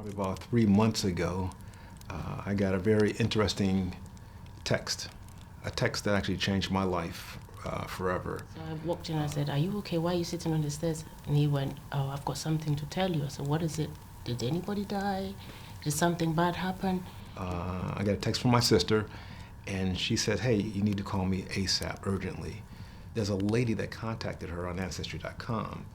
Probably about 3 months ago, I got a very interesting text, a text that actually changed my life forever. So I walked in and I said, "Are you okay? Why are you sitting on the stairs?" And he went, "Oh, I've got something to tell you." I said, "What is it? Did anybody die? Did something bad happen?" I got a text from my sister, and she said, "Hey, you need to call me ASAP, urgently." There's a lady that contacted her on Ancestry.com.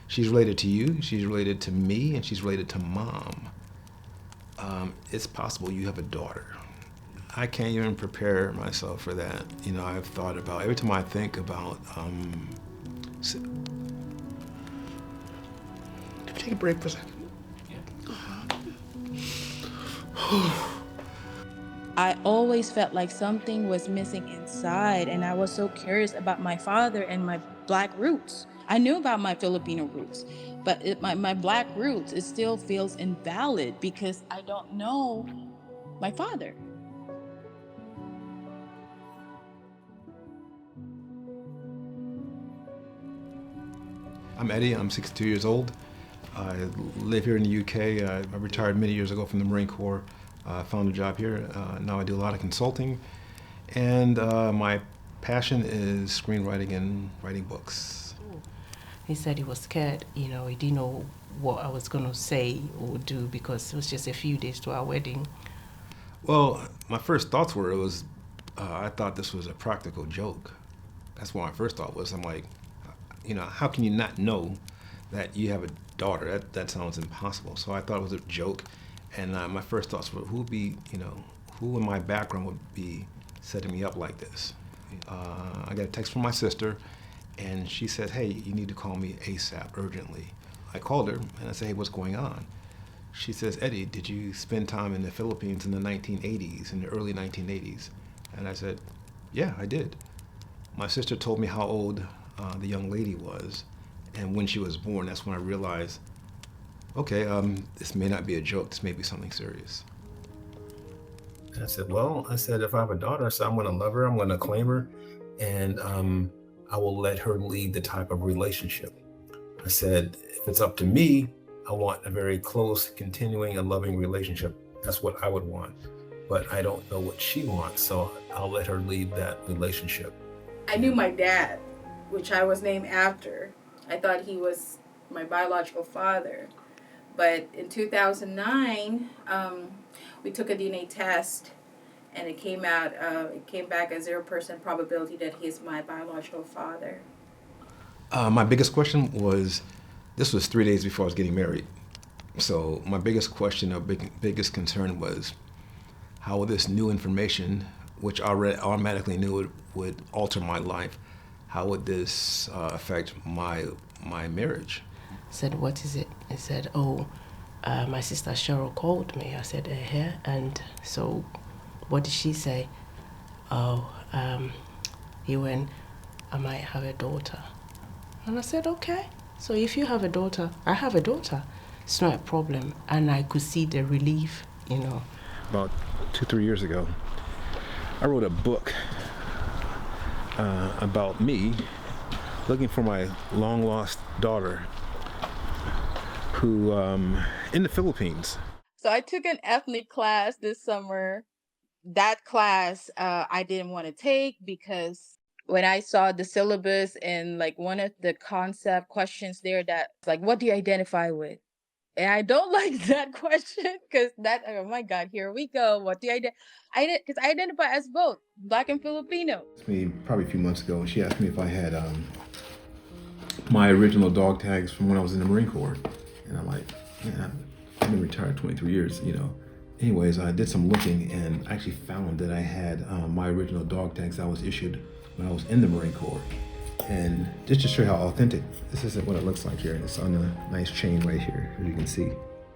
She's related to you, she's related to me, and she's related to Mom. It's possible you have a daughter. I can't even prepare myself for that. You know, I've thought about, every time I think about, can we take a break for a second? I always felt like something was missing inside, and I was so curious about my father and my Black roots. I knew about my Filipino roots, but my Black roots, it still feels invalid because I don't know my father. I'm Eddie, I'm 62 years old. I live here in the UK. I retired many years ago from the Marine Corps. Found a job here. Now I do a lot of consulting. And my passion is screenwriting and writing books. He said he was scared. He didn't know what I was going to say or do because it was just a few days to our wedding. Well, my first thoughts were, I thought this was a practical joke. That's what my first thought was. I'm like, how can you not know that you have a daughter? That sounds impossible. So I thought it was a joke. And my first thoughts were, who in my background would be setting me up like this? I got a text from my sister, and she said, "Hey, you need to call me ASAP, urgently." I called her, and I said, "Hey, what's going on?" She says, "Eddie, did you spend time in the Philippines in the 1980s, in the early 1980s?" And I said, "Yeah, I did." My sister told me how old the young lady was, and when she was born. That's when I realized, okay, this may not be a joke, this may be something serious. And I said, if I have a daughter, I said, I'm going to love her, I'm going to claim her, and I will let her lead the type of relationship. I said, if it's up to me, I want a very close, continuing, and loving relationship. That's what I would want. But I don't know what she wants, so I'll let her lead that relationship. I knew my dad, which I was named after. I thought he was my biological father. But in 2009, we took a DNA test, and it came back a 0% probability that he's my biological father. My biggest question was, this was 3 days before I was getting married. So my biggest question or biggest concern was, how would this new information, which I already automatically knew would alter my life, how would this affect my marriage? I said, "What is it?" He said, "Oh, my sister Cheryl called me." I said, and so what did she say? Oh, he went, "I might have a daughter." And I said, "Okay, so if you have a daughter, I have a daughter. It's not a problem." And I could see the relief. About 2-3 years ago, I wrote a book about me looking for my long lost daughter who in the Philippines. So I took an ethnic class this summer. That class I didn't want to take because when I saw the syllabus and like one of the concept questions there, that like, what do you identify with? And I don't like that question because oh my God, here we go. What do because I identify as both Black and Filipino. Me probably a few months ago, she asked me if I had my original dog tags from when I was in the Marine Corps, and I'm like, man, I've been retired 23 years. Anyways, I did some looking and actually found that I had my original dog tags I was issued when I was in the Marine Corps. And just to show you how authentic, this isn't what it looks like here. It's on a nice chain right here, as you can see.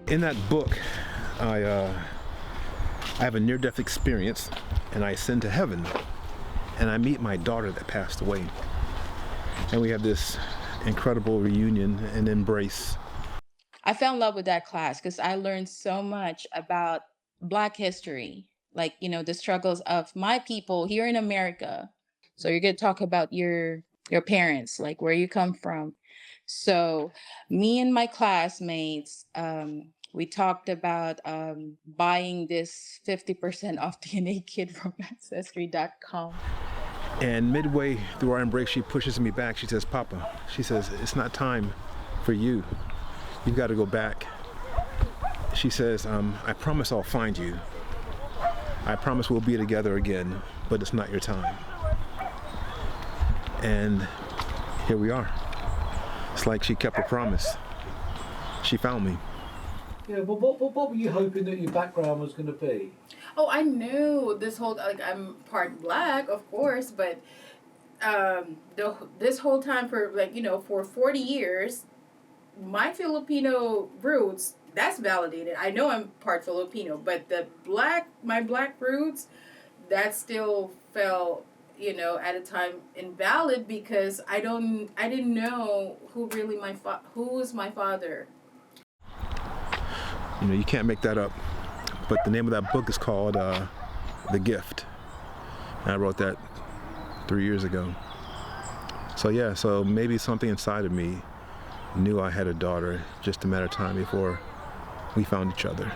In that book, I have a near-death experience, and I ascend to heaven, and I meet my daughter that passed away. And we have this incredible reunion and embrace. I fell in love with that class because I learned so much about Black history, like, the struggles of my people here in America. So you're going to talk about your parents, like where you come from. So me and my classmates, We talked about buying this 50% off DNA kit from Ancestry.com. And midway through our embrace, she pushes me back. She says, Papa, she says, it's not time for you. You've got to go back. She says, I promise I'll find you. I promise we'll be together again, but it's not your time. And here we are. It's like she kept her promise. She found me. Yeah, but what were you hoping that your background was going to be? Oh, I knew this whole, like, I'm part black, of course, but this whole time for, like, you know, for 40 years, my Filipino roots, that's validated. I know I'm part Filipino, but my black roots, that still felt, you know, at a time invalid because I didn't know who really who was my father. You know, you can't make that up. But the name of that book is called The Gift. And I wrote that 3 years ago. So yeah, so maybe something inside of me knew I had a daughter, just a matter of time before we found each other.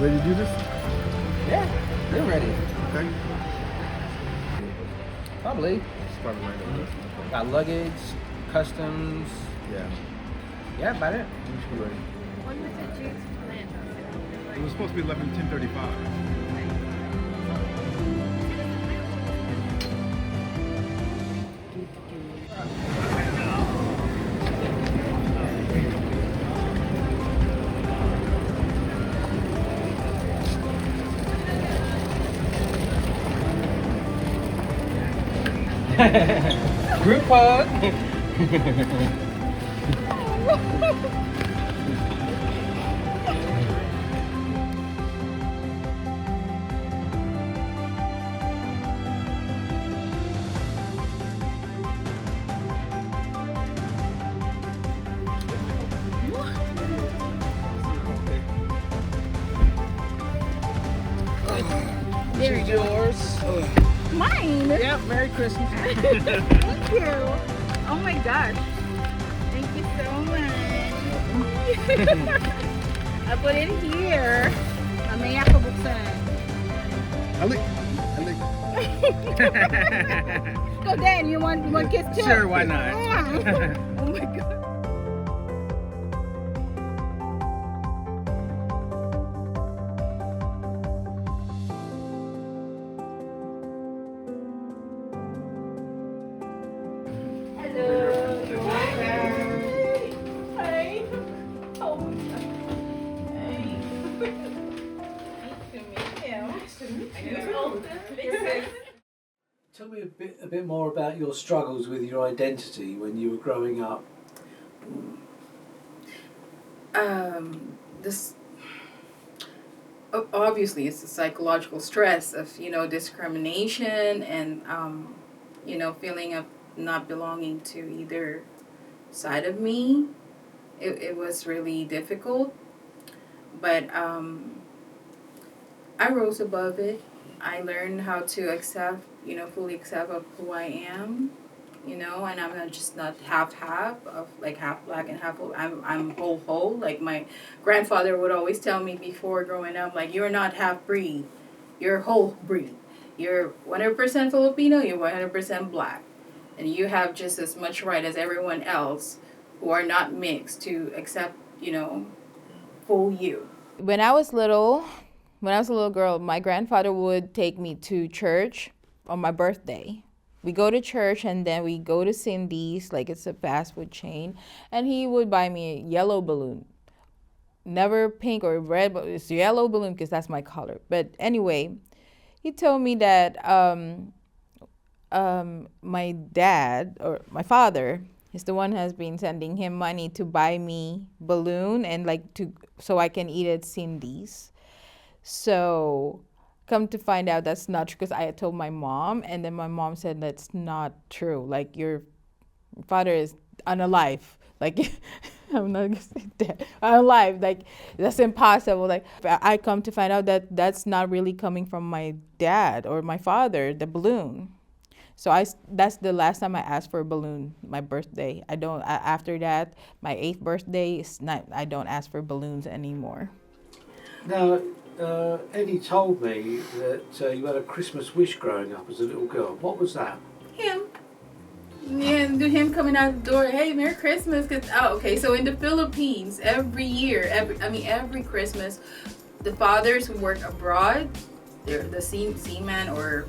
Ready to do this? Yeah, we're ready. Okay. Probably. Probably right over there. Got luggage, customs. Yeah. Yeah, about it. We should be ready. When was it due to land? It was supposed to be 10:35. Group hug. There This is you go. yours. Mine? Yeah, Merry Christmas. Thank you. Oh my gosh. Thank you so much. I put it here. Mamaya ko buksan. Go Dan, you want kiss too? Sure, why not? Oh my god. Tell me a bit more about your struggles with your identity when you were growing up. This obviously it's the psychological stress of, you know, discrimination and you know, feeling of not belonging to either side of me. It was really difficult, but I rose above it. I learned how to accept, you know, fully accept of who I am, you know, and I'm not half of like half black and half whole. I'm whole. Like my grandfather would always tell me before growing up, like, you're not half breed, you're whole breed. You're 100% Filipino, you're 100% black, and you have just as much right as everyone else who are not mixed to accept, you know, full you. When I was a little girl, my grandfather would take me to church on my birthday. We go to church and then we go to Cindy's, like it's a fast food chain, and he would buy me a yellow balloon. never pink or red, but it's yellow balloon because that's my color. But anyway, he told me that my dad or my father is the one who has been sending him money to buy me balloon and so I can eat at Cindy's. So come to find out that's not true because I had told my mom, and then my mom said that's not true. Like, your father is unalive. Like, I'm not gonna say dead. Unalive. Like, that's impossible. Like, I come to find out that that's not really coming from my dad or my father, the balloon. So that's the last time I asked for a balloon, my birthday. I don't, after that, my 8th birthday, I don't ask for balloons anymore. Now, Eddie told me that you had a Christmas wish growing up as a little girl. What was that? Him. Yeah, and him coming out the door, hey, Merry Christmas. Okay, so in the Philippines, every Christmas, the fathers who work abroad, they're the seaman or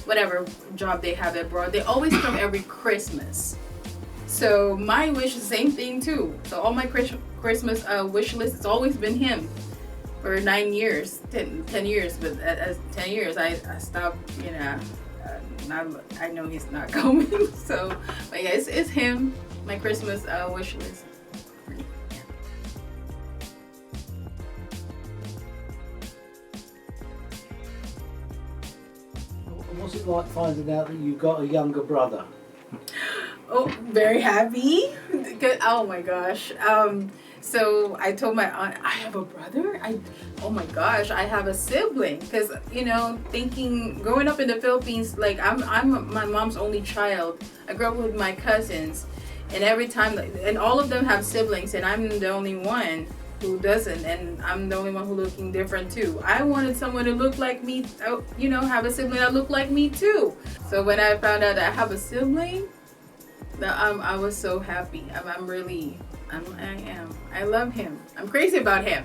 whatever job they have abroad, they always come every Christmas. So my wish is the same thing too. So all my Christmas wish list, it's always been him for 10 years. But at 10 years, I stopped, I know he's not coming. So, but yeah, it's him, my Christmas wish list. What's it like finding out that you've got a younger brother? Oh, very happy. Oh my gosh. So I told my aunt, I have a brother? Oh my gosh, I have a sibling. Because, thinking, growing up in the Philippines, like I'm my mom's only child. I grew up with my cousins. And every time, and all of them have siblings, and I'm the only one who doesn't, and I'm the only one who looking different too. I wanted someone to look like me, have a sibling that looked like me too. So when I found out that I have a sibling, I was so happy. I love him. I'm crazy about him.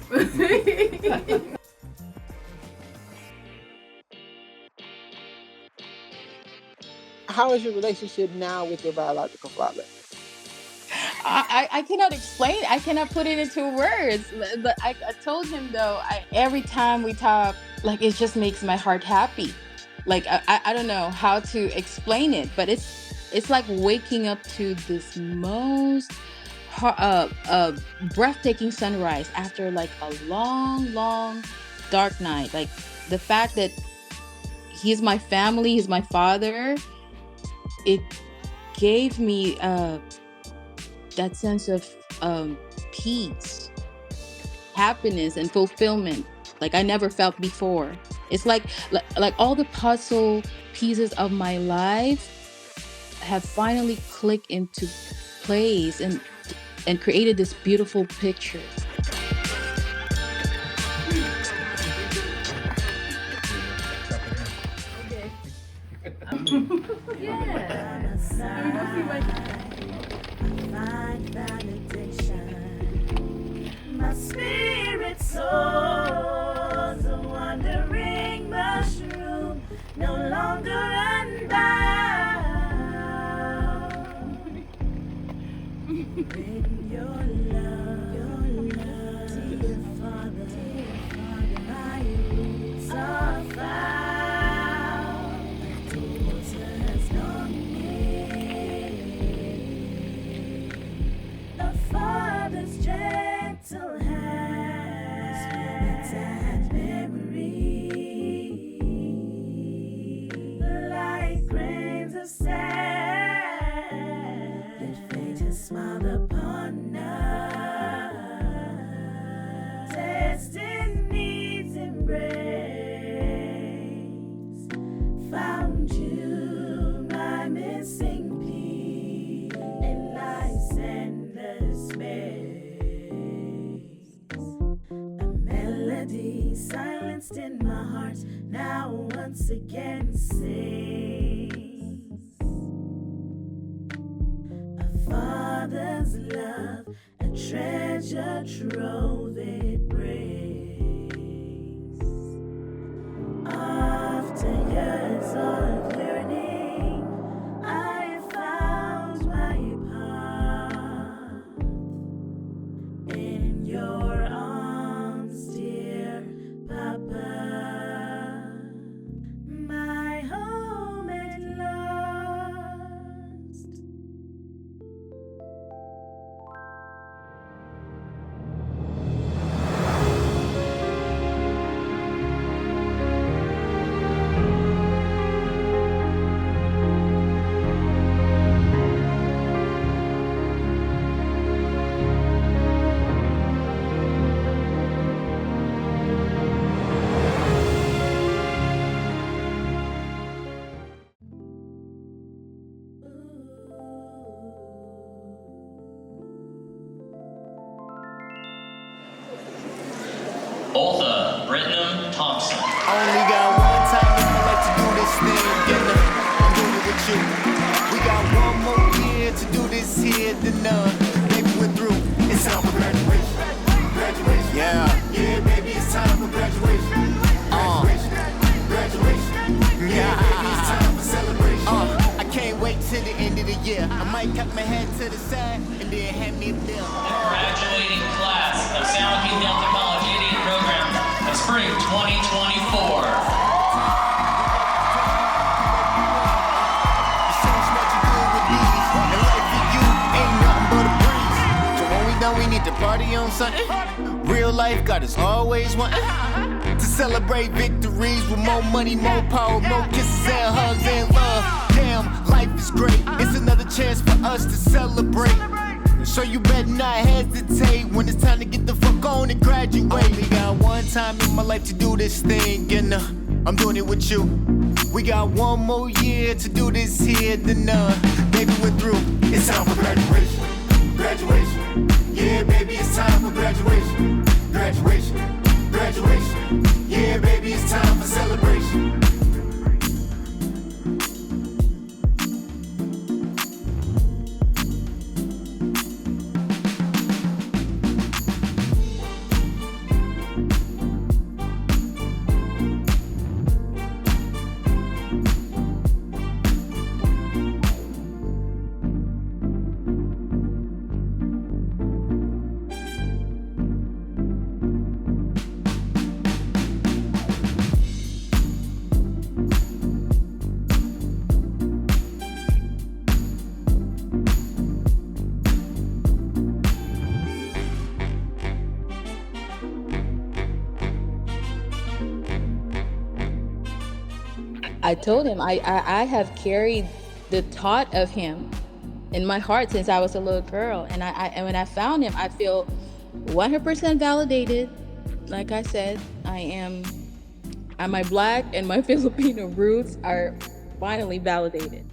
How is your relationship now with your biological father? I cannot explain. I cannot put it into words. But I told him though. Every time we talk, like, it just makes my heart happy. Like, I don't know how to explain it, but it's like waking up to this most breathtaking sunrise after like a long dark night. Like, the fact that he's my family, he's my father, it gave me that sense of peace, happiness, and fulfillment like I never felt before. It's like all the puzzle pieces of my life have finally clicked into place and created this beautiful picture. Yeah. Find validation. My spirit soars, a wandering mushroom, no longer unbound. Bring your love, dear Father, my roots are found. The water has gone in. A father's gentle hand, spirits and memory, like grains of sand, that fate has smiled upon us. Destiny's embrace found you, my missing piece, in life's endless space. A melody silenced in my heart now once again sings. A father's love, a treasure trove it brings. After years of yearning, I found my path in your arms. Only got one time in my life to do this thing, and I'm doing it with you. We got one more year to do this here, then baby we're through. It's time for graduation. Graduation. Yeah, baby, it's time for graduation. Graduation. Yeah, baby, it's time for celebration. I can't wait till the end of the year. I might cut my head to the side and then hand me a bill. Graduating class of San Joaquin Delta College Indian Program of Spring 2024. We need to party on something. Real life got us always wanting to celebrate victories with more money, more power, more kisses and hugs and love. Damn, life is great. It's another chance for us to celebrate. So you better not hesitate when it's time to get the fuck on and graduate. Only got one time in my life to do this thing, and I'm doing it with you. We got one more year to do this here, then baby we're through. It's time for graduation. Graduation. Yeah, baby, it's time for graduation. Graduation. Graduation. Yeah, baby, it's time for celebration. I told him I have carried the thought of him in my heart since I was a little girl, and and when I found him, I feel 100% validated. Like I said, my Black and my Filipino roots are finally validated.